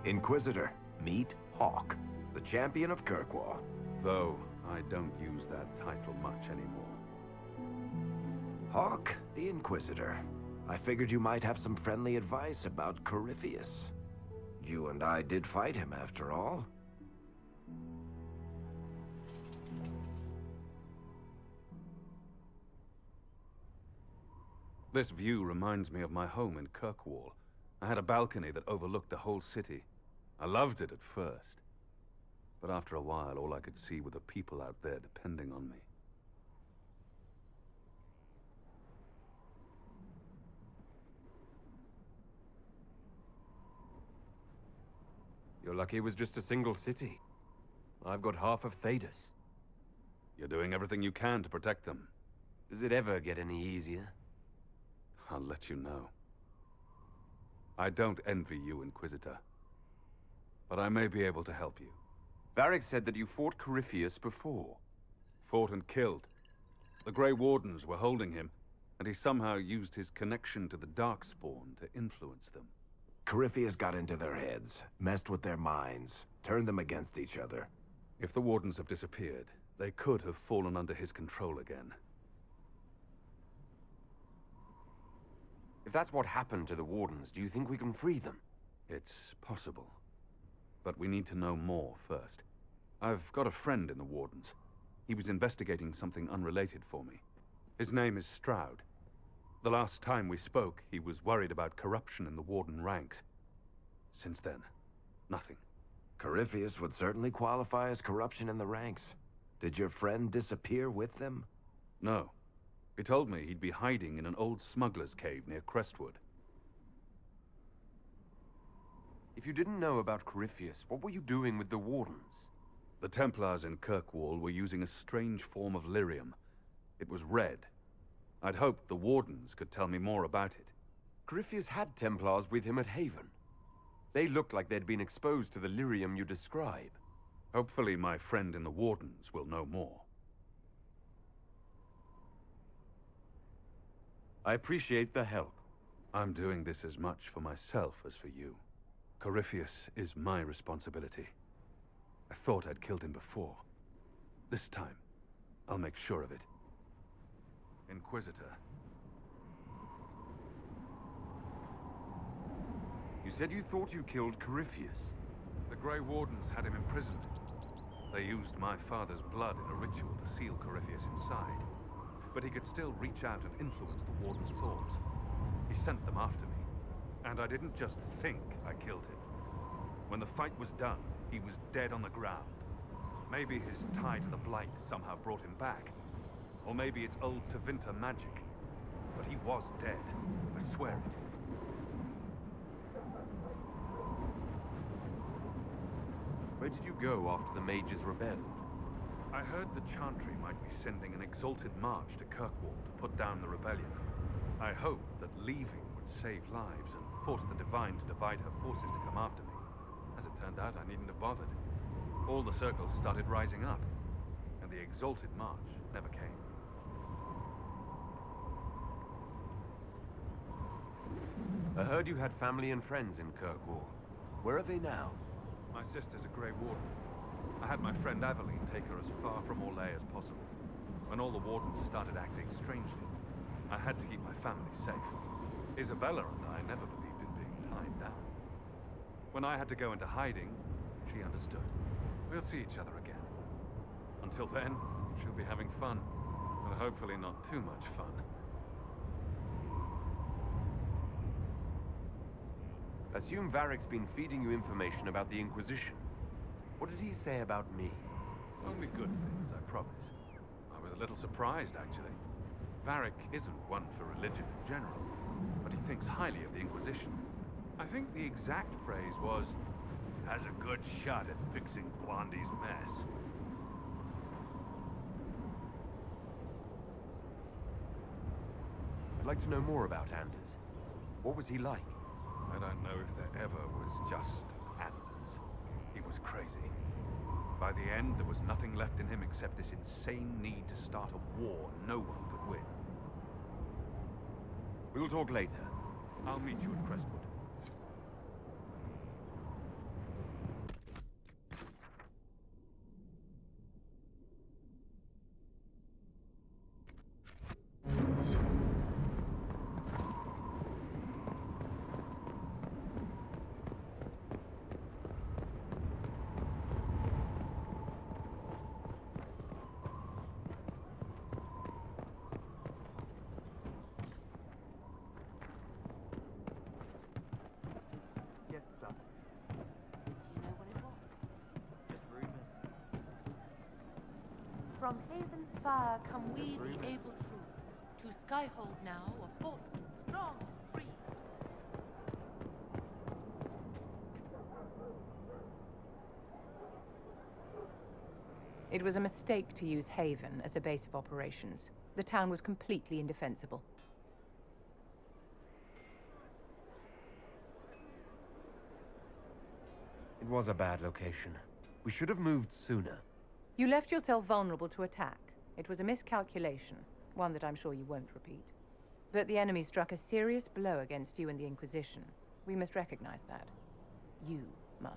Inquisitor, meet Hawk, the champion of Kirkwall. Though I don't use that title much anymore. Hawk, the Inquisitor. I figured you might have some friendly advice about Corypheus. You and I did fight him, after all. This view reminds me of my home in Kirkwall. I had a balcony that overlooked the whole city. I loved it at first. But after a while, all I could see were the people out there depending on me. You're lucky it was just a single city. I've got half of Thedas. You're doing everything you can to protect them. Does it ever get any easier? I'll let you know. I don't envy you, Inquisitor. But I may be able to help you. Varric said that you fought Corypheus before. Fought and killed. The Grey Wardens were holding him, and he somehow used his connection to the Darkspawn to influence them. Corypheus got into their heads, messed with their minds, turned them against each other. If the Wardens have disappeared, they could have fallen under his control again. If that's what happened to the Wardens, do you think we can free them? It's possible. But we need to know more first. I've got a friend in the Wardens. He was investigating something unrelated for me. His name is Stroud. The last time we spoke, he was worried about corruption in the Warden ranks. Since then, nothing. Corypheus would certainly qualify as corruption in the ranks. Did your friend disappear with them? No. He told me he'd be hiding in an old smuggler's cave near Crestwood. If you didn't know about Corypheus, what were you doing with the Wardens? The Templars in Kirkwall were using a strange form of lyrium. It was red. I'd hoped the Wardens could tell me more about it. Corypheus had Templars with him at Haven. They looked like they'd been exposed to the lyrium you describe. Hopefully my friend in the Wardens will know more. I appreciate the help. I'm doing this as much for myself as for you. Corypheus is my responsibility. I thought I'd killed him before. This time, I'll make sure of it. Inquisitor. You said you thought you killed Corypheus. The Grey Wardens had him imprisoned. They used my father's blood in a ritual to seal Corypheus inside. But he could still reach out and influence the Warden's thoughts. He sent them after me. And I didn't just think I killed him. When the fight was done, he was dead on the ground. Maybe his tie to the Blight somehow brought him back. Or maybe it's old Tevinter magic. But he was dead. I swear it. Where did you go after the mages rebelled? I heard the Chantry might be sending an exalted march to Kirkwall to put down the rebellion. I hoped that leaving would save lives and force the Divine to divide her forces to come after me. As it turned out, I needn't have bothered. All the circles started rising up, and the exalted march never came. I heard you had family and friends in Kirkwall. Where are they now? My sister's a Grey Warden. I had my friend Aveline take her as far from Orlais as possible. When all the Wardens started acting strangely, I had to keep my family safe. Isabella and I never believed in being tied down. When I had to go into hiding, she understood. We'll see each other again. Until then, she'll be having fun. And hopefully not too much fun. Assume Varric's been feeding you information about the Inquisition. What did he say about me? Only good things, I promise. I was a little surprised, actually. Varric isn't one for religion in general, but he thinks highly of the Inquisition. I think the exact phrase was, has a good shot at fixing Blondie's mess. I'd like to know more about Anders. What was he like? I don't know if there ever was just Anders. He was crazy. By the end, there was nothing left in him except this insane need to start a war no one could win. We'll talk later. I'll meet you at Crestwood. From Haven far come we, the able true, to Skyhold now, a fortress strong and free. It was a mistake to use Haven as a base of operations. The town was completely indefensible. It was a bad location. We should have moved sooner. You left yourself vulnerable to attack. It was a miscalculation, one that I'm sure you won't repeat. But the enemy struck a serious blow against you and the Inquisition. We must recognize that. You must.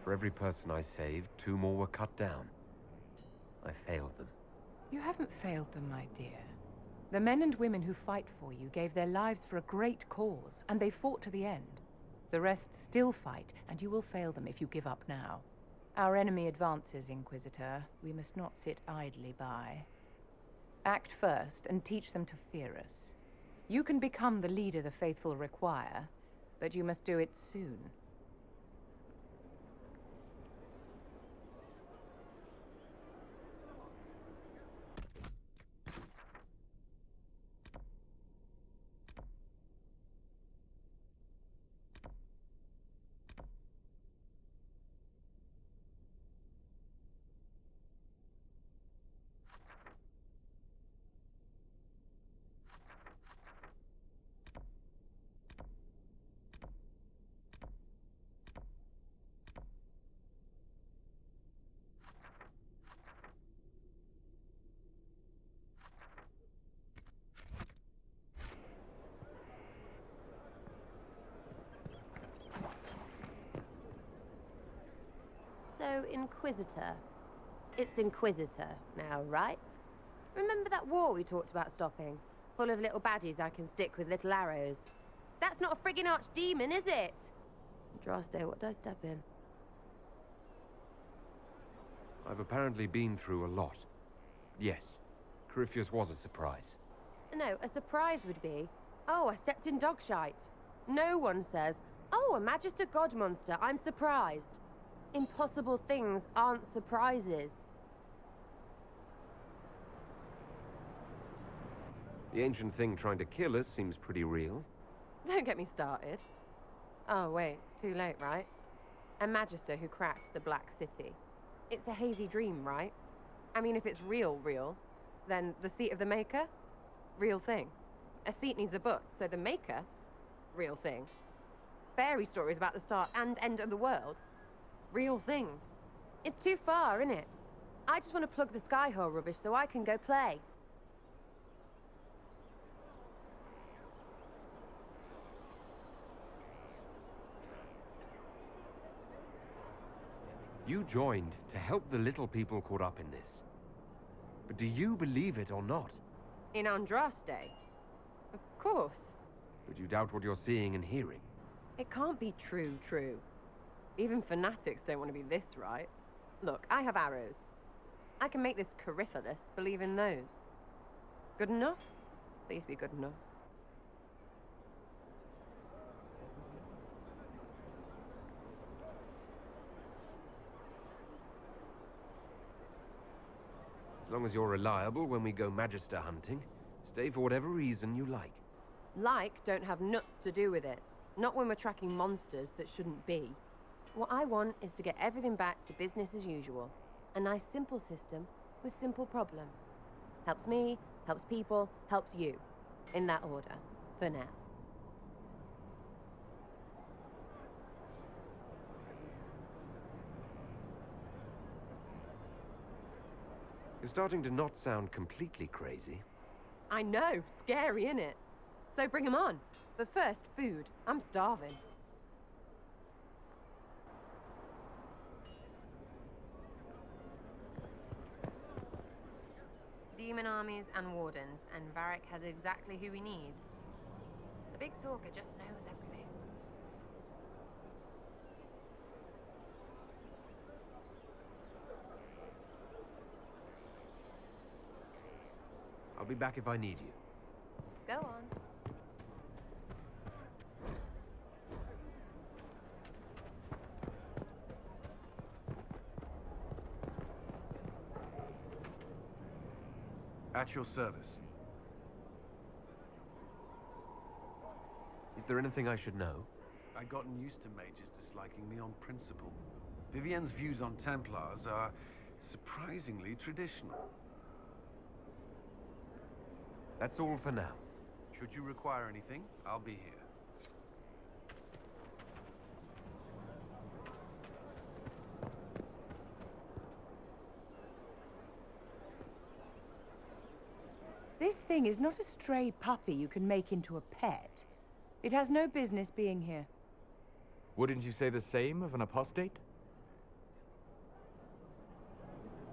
For every person I saved, 2 more were cut down. I failed them. You haven't failed them, my dear. The men and women who fight for you gave their lives for a great cause, and they fought to the end. The rest still fight, and you will fail them if you give up now. Our enemy advances, Inquisitor. We must not sit idly by. Act first, and teach them to fear us. You can become the leader the faithful require, but you must do it soon. So, Inquisitor. It's Inquisitor now, right? Remember that war we talked about stopping? Full of little baddies I can stick with little arrows. That's not a friggin' archdemon, is it? Andraste, what did I step in? I've apparently been through a lot. Yes, Corypheus was a surprise. No, a surprise would be, oh, I stepped in dog shite. No one says, oh, a Magister God monster, I'm surprised. Impossible things aren't surprises. The ancient thing trying to kill us seems pretty real. Don't get me started. Oh, wait, too late, right? A Magister who cracked the Black City. It's a hazy dream, right? I mean, if it's real, then the seat of the Maker? Real thing. A seat needs a book, so the Maker? Real thing. Fairy stories about the start and end of the world? Real things. It's too far, innit? I just want to plug the Skyhole rubbish so I can go play. You joined to help the little people caught up in this. But do you believe it or not? In Andraste? Of course. But you doubt what you're seeing and hearing. It can't be true. Even fanatics don't want to be this right. Look, I have arrows. I can make this Corypheus believe in those. Good enough? Please be good enough. As long as you're reliable when we go Magister hunting, stay for whatever reason you like. Like don't have nuts to do with it. Not when we're tracking monsters that shouldn't be. What I want is to get everything back to business as usual. A nice simple system with simple problems. Helps me, helps people, helps you. In that order. For now. You're starting to not sound completely crazy. I know, scary, innit? So bring 'em on. But first, food. I'm starving. Demon armies and wardens, and Varric has exactly who we need. The big talker just knows everything. I'll be back if I need you. Go on. At your service. Is there anything I should know? I'd gotten used to mages disliking me on principle. Vivienne's views on Templars are surprisingly traditional. That's all for now. Should you require anything, I'll be here. This thing is not a stray puppy you can make into a pet. It has no business being here. Wouldn't you say the same of an apostate?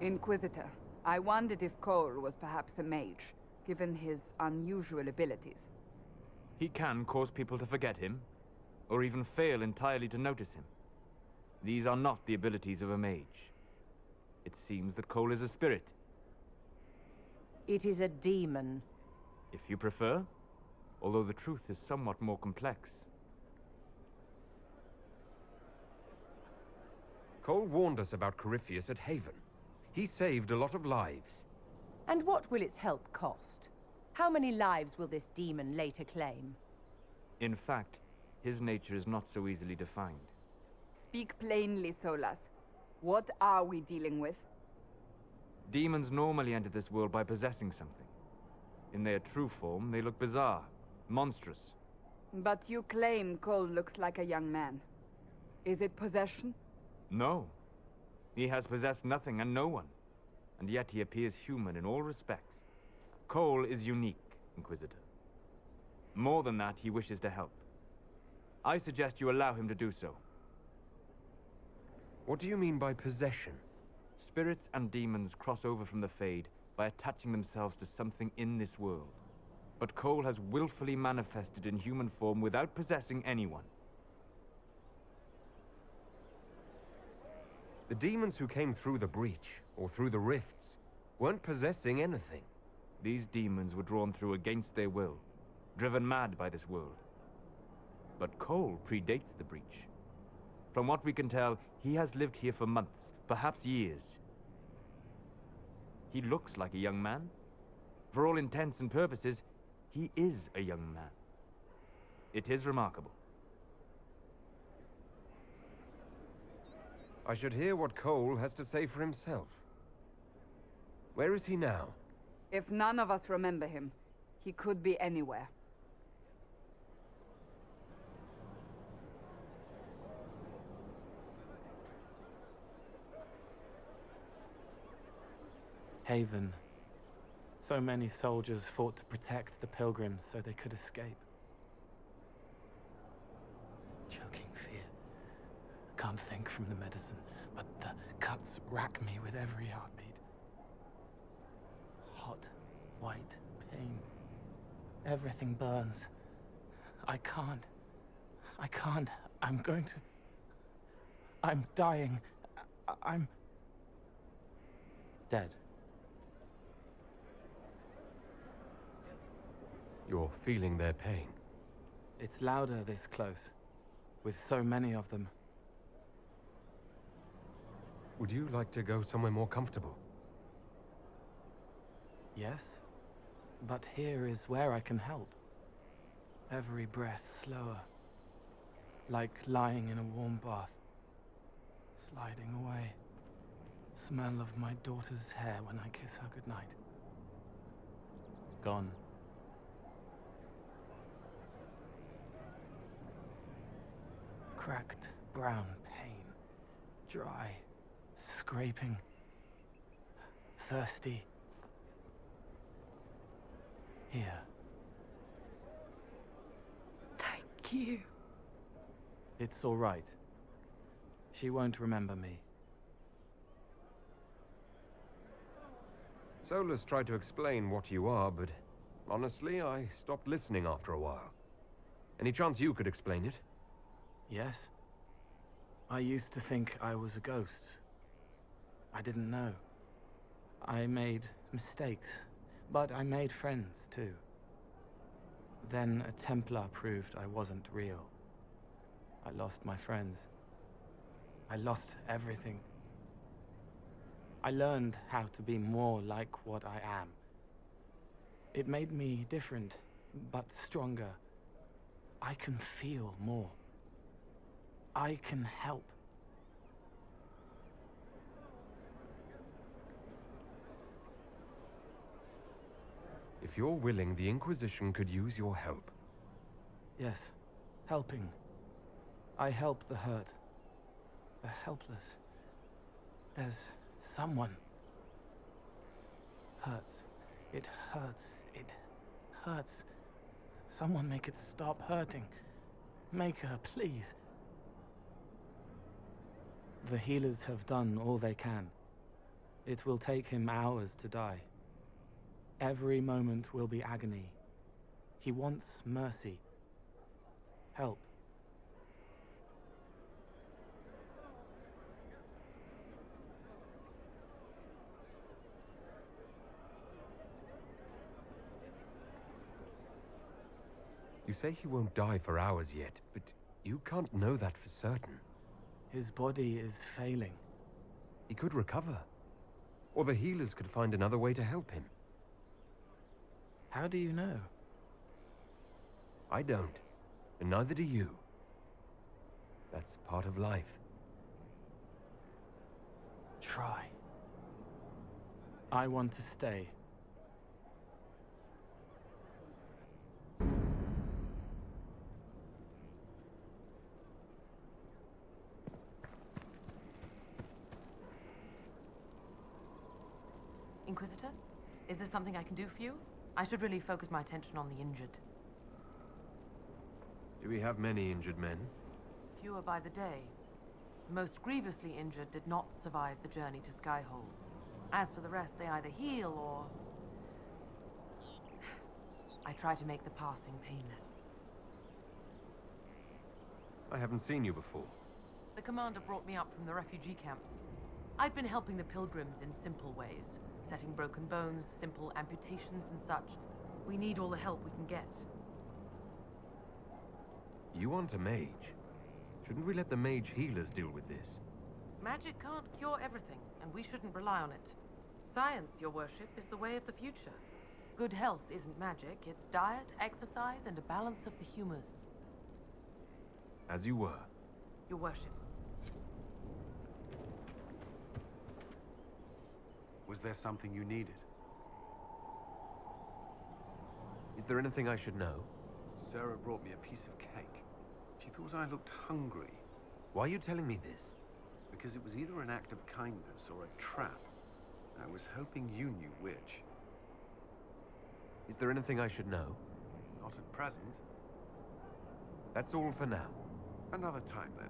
Inquisitor, I wondered if Cole was perhaps a mage, given his unusual abilities. He can cause people to forget him, or even fail entirely to notice him. These are not the abilities of a mage. It seems that Cole is a spirit. It is a demon. If you prefer, although the truth is somewhat more complex. Cole warned us about Corypheus at Haven. He saved a lot of lives. And what will its help cost? How many lives will this demon later claim? In fact, his nature is not so easily defined. Speak plainly, Solas. What are we dealing with? Demons normally enter this world by possessing something. In their true form, they look bizarre, monstrous. But you claim Cole looks like a young man. Is it possession? No. He has possessed nothing and no one. And yet he appears human in all respects. Cole is unique, Inquisitor. More than that, he wishes to help. I suggest you allow him to do so. What do you mean by possession? Spirits and demons cross over from the Fade by attaching themselves to something in this world. But Cole has willfully manifested in human form without possessing anyone. The demons who came through the breach, or through the rifts, weren't possessing anything. These demons were drawn through against their will, driven mad by this world. But Cole predates the breach. From what we can tell, he has lived here for months, perhaps years. He looks like a young man. For all intents and purposes, he is a young man. It is remarkable. I should hear what Cole has to say for himself. Where is he now? If none of us remember him, he could be anywhere. Haven. So many soldiers fought to protect the pilgrims so they could escape. Choking fear. Can't think from the medicine, but the cuts rack me with every heartbeat. Hot, white pain. Everything burns. I can't. I'm going to... I'm dying. I'm... dead. You're feeling their pain. It's louder this close, with so many of them. Would you like to go somewhere more comfortable? Yes, but here is where I can help. Every breath slower, like lying in a warm bath, sliding away. Smell of my daughter's hair when I kiss her goodnight. Gone. Cracked brown pain, dry, scraping, thirsty. Here. Thank you. It's all right. She won't remember me. Solus tried to explain what you are, but honestly, I stopped listening after a while. Any chance you could explain it? Yes. I used to think I was a ghost. I didn't know. I made mistakes, but I made friends too. Then a Templar proved I wasn't real. I lost my friends. I lost everything. I learned how to be more like what I am. It made me different, but stronger. I can feel more. I can help. If you're willing, the Inquisition could use your help. Yes, helping. I help the hurt, the helpless. There's someone. Hurts. It hurts. It hurts. Someone make it stop hurting. Make her, please. The healers have done all they can. It will take him hours to die. Every moment will be agony. He wants mercy. Help. You say he won't die for hours yet, but you can't know that for certain. His body is failing. He could recover. Or the healers could find another way to help him. How do you know? I don't, and neither do you. That's part of life. Try. I want to stay. Inquisitor, is there something I can do for you? I should really focus my attention on the injured. Do we have many injured men? Fewer by the day. The most grievously injured did not survive the journey to Skyhold. As for the rest, they either heal or... I try to make the passing painless. I haven't seen you before. The commander brought me up from the refugee camps. I'd been helping the pilgrims in simple ways. Setting broken bones, simple amputations and such. We need all the help we can get. You want a mage? Shouldn't we let the mage healers deal with this? Magic can't cure everything, and we shouldn't rely on it. Science, your worship, is the way of the future. Good health isn't magic, it's diet, exercise, and a balance of the humors. As you were. Your worship. Was there something you needed? Is there anything I should know? Sarah brought me a piece of cake. She thought I looked hungry. Why are you telling me this? Because it was either an act of kindness or a trap. I was hoping you knew which. Is there anything I should know? Not at present. That's all for now. Another time, then.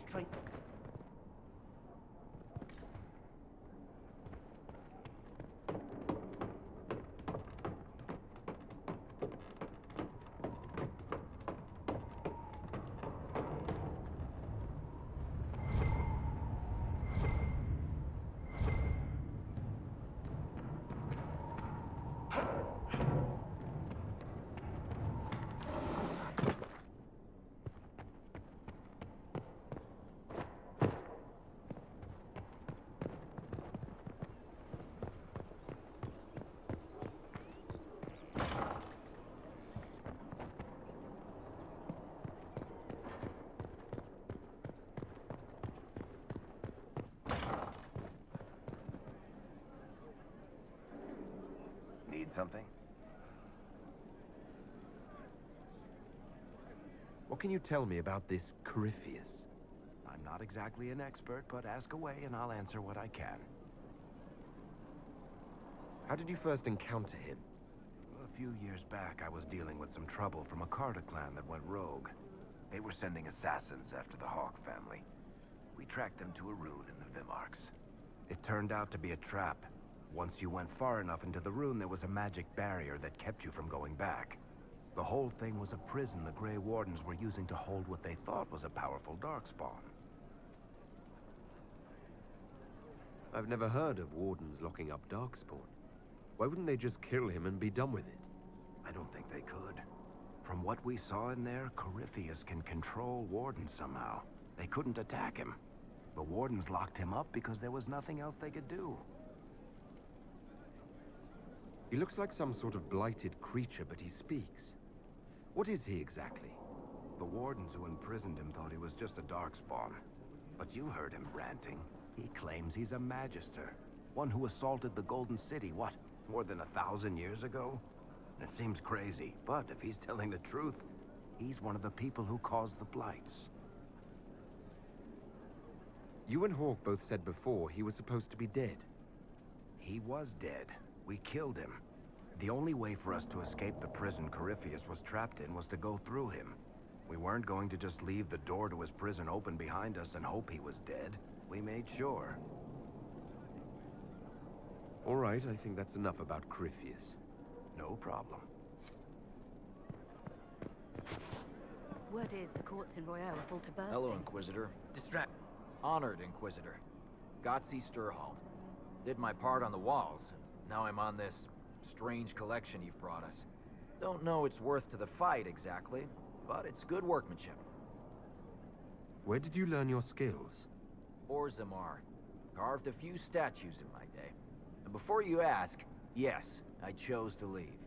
Straight. Need something? What can you tell me about this Corypheus? I'm not exactly an expert, but ask away and I'll answer what I can. How did you first encounter him? A few years back, I was dealing with some trouble from a Carter clan that went rogue. They were sending assassins after the Hawk family. We tracked them to a rune in the Vimarks. It turned out to be a trap. Once you went far enough into the rune, there was a magic barrier that kept you from going back. The whole thing was a prison the Grey Wardens were using to hold what they thought was a powerful Darkspawn. I've never heard of Wardens locking up Darkspawn. Why wouldn't they just kill him and be done with it? I don't think they could. From what we saw in there, Corypheus can control Wardens somehow. They couldn't attack him. The Wardens locked him up because there was nothing else they could do. He looks like some sort of blighted creature, but he speaks. What is he exactly? The Wardens who imprisoned him thought he was just a Darkspawn. But you heard him ranting. He claims he's a Magister. One who assaulted the Golden City, what, more than 1,000 years ago? It seems crazy, but if he's telling the truth, he's one of the people who caused the blights. You and Hawk both said before he was supposed to be dead. He was dead. We killed him. The only way for us to escape the prison Corypheus was trapped in was to go through him. We weren't going to just leave the door to his prison open behind us and hope he was dead. We made sure. All right, I think that's enough about Corypheus. No problem. Word is the courts in Royale are full to bursting. Hello, Inquisitor. Honored Inquisitor. Gotzi Sturhall. Did my part on the walls, and now I'm on this strange collection you've brought us. Don't know it's worth to the fight exactly, but it's good workmanship. Where did you learn your skills? Orzammar. Carved a few statues in my day. And before you ask, yes, I chose to leave.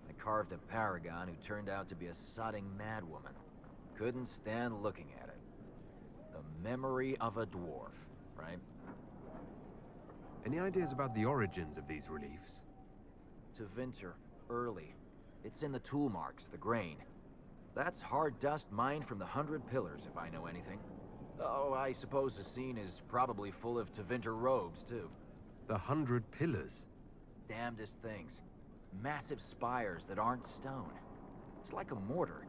I carved a paragon who turned out to be a sodding madwoman. Couldn't stand looking at it. The memory of a dwarf, right? Any ideas about the origins of these reliefs? To Vinter, early. It's in the tool marks, the grain. That's hard dust mined from the 100 Pillars, if I know anything. Oh, I suppose the scene is probably full of Tevinter robes, too. The 100 Pillars? Damnedest things. Massive spires that aren't stone. It's like a mortar.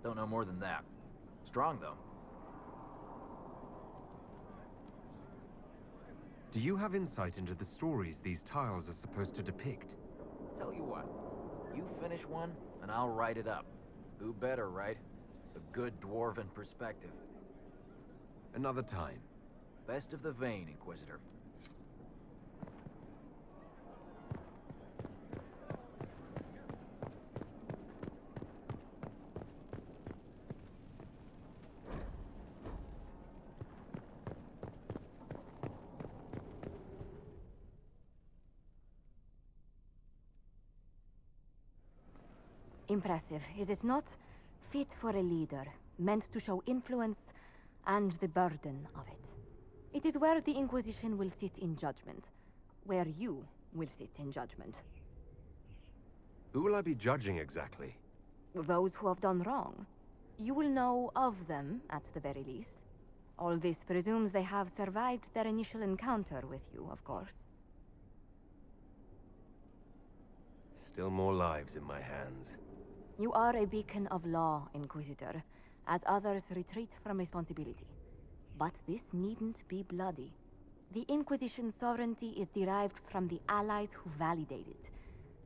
Don't know more than that. Strong, though. Do you have insight into the stories these tiles are supposed to depict? Tell you what. You finish one, and I'll write it up. Who better, right? A good dwarven perspective. Another time. Best of the vein, Inquisitor. Impressive, is it not? Fit for a leader, meant to show influence and the burden of it. It is where the Inquisition will sit in judgment. Where you will sit in judgment. Who will I be judging exactly? Those who have done wrong. You will know of them, at the very least. All this presumes they have survived their initial encounter with you, of course. Still more lives in my hands. You are a beacon of law, Inquisitor, as others retreat from responsibility. But this needn't be bloody. The Inquisition's sovereignty is derived from the allies who validate it.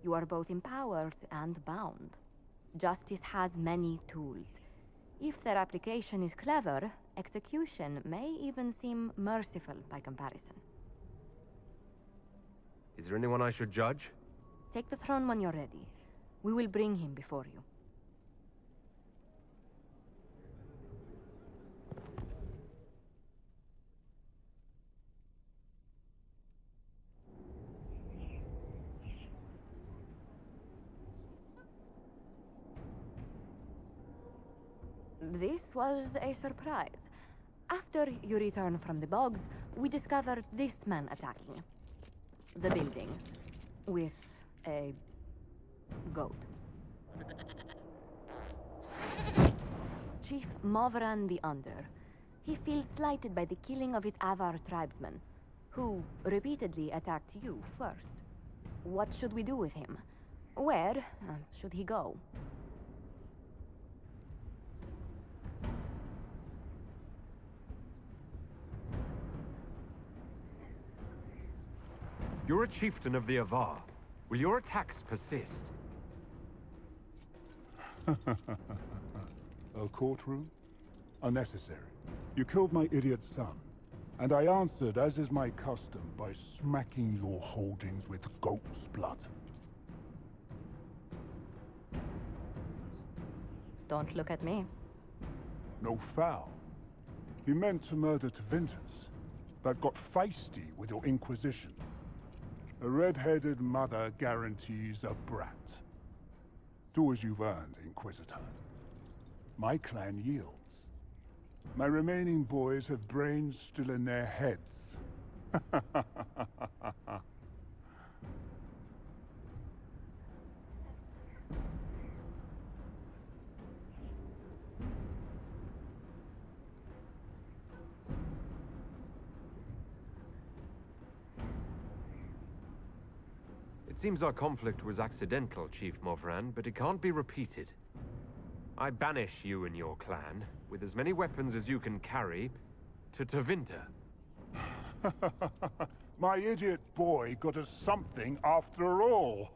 You are both empowered and bound. Justice has many tools. If their application is clever, execution may even seem merciful by comparison. Is there anyone I should judge? Take the throne when you're ready. We will bring him before you. This was a surprise. After you returned from the bogs, we discovered this man attacking the building with a goat. Chief Movran the Under. He feels slighted by the killing of his Avar tribesmen, who repeatedly attacked you first. What should we do with him? Where should he go? You're a chieftain of the Avar. Will your attacks persist? A courtroom? Unnecessary. You killed my idiot son, and I answered, as is my custom, by smacking your holdings with goat's blood. Don't look at me. No foul. You meant to murder Tevinter, but got feisty with your Inquisition. A red-headed mother guarantees a brat. Do as you've earned, Inquisitor. My clan yields. My remaining boys have brains still in their heads. It seems our conflict was accidental, Chief Movran, but it can't be repeated. I banish you and your clan, with as many weapons as you can carry, to Tevinter. My idiot boy got us something after all.